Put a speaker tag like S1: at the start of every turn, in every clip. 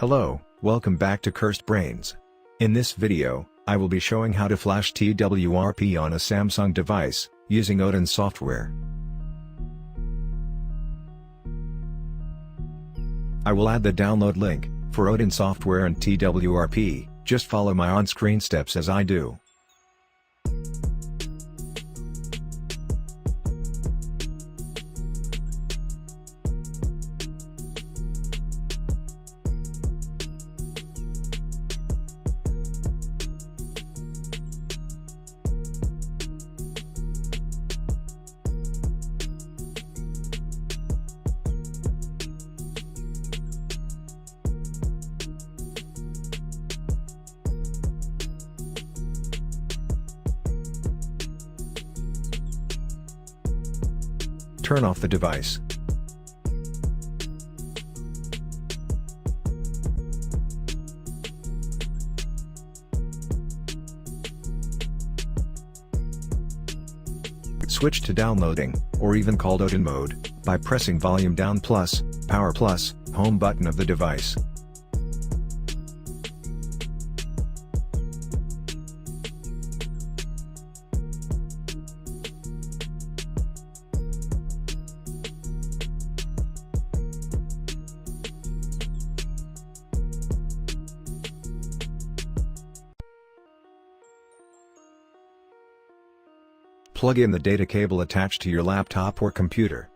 S1: Hello, welcome back to Cursed Brains. In this video, I will be showing how to flash TWRP on a Samsung device, using Odin software. I will add the download link, for Odin software and TWRP, just follow my on-screen steps as I do. Turn off the device. Switch to downloading, or even called Odin Mode, by pressing volume down plus, power plus, home button of the device. Plug in the data cable attached to your laptop or computer.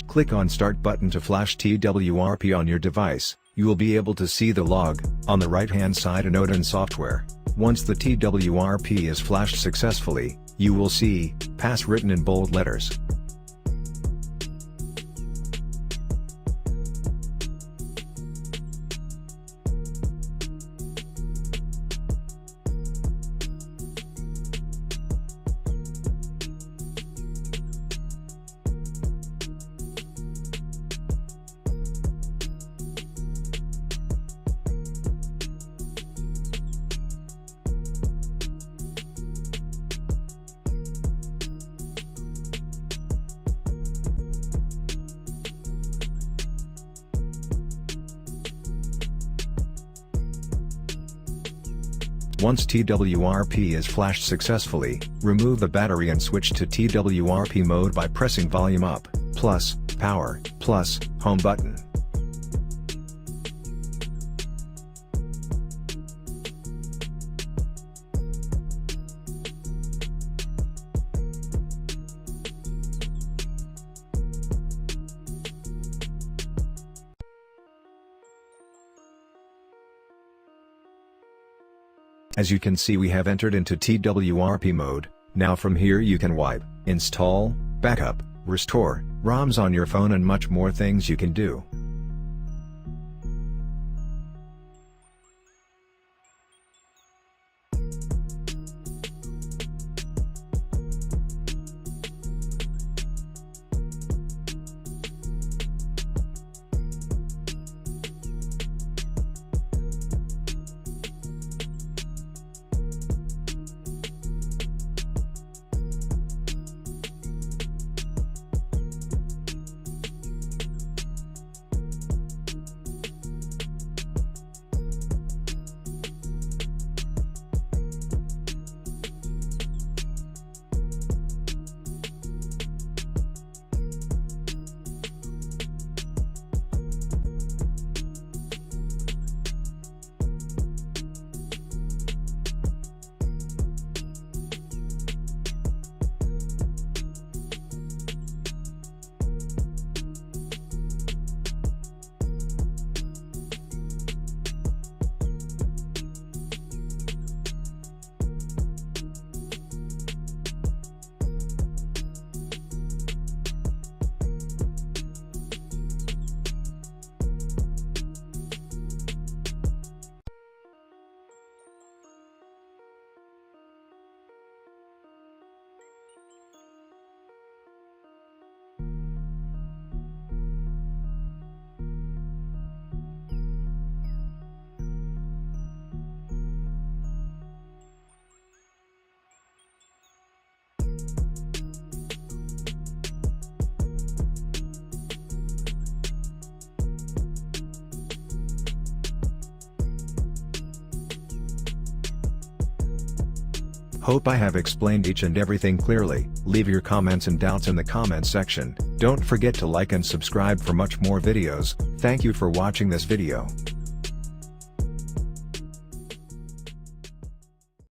S1: Click on Start button to flash TWRP on your device. You will be able to see the log, on the right-hand side in Odin software. Once the TWRP is flashed successfully, you will see, Pass written in bold letters. Once TWRP is flashed successfully, remove the battery and switch to TWRP mode by pressing volume up, plus, power, plus, home button. As you can see, we have entered into TWRP mode. Now from here you can wipe, install, backup, restore, ROMs on your phone and much more things you can do. Hope I have explained each and everything clearly. Leave your comments and doubts in the comments section. Don't forget to like and subscribe for much more videos. Thank you for watching this video.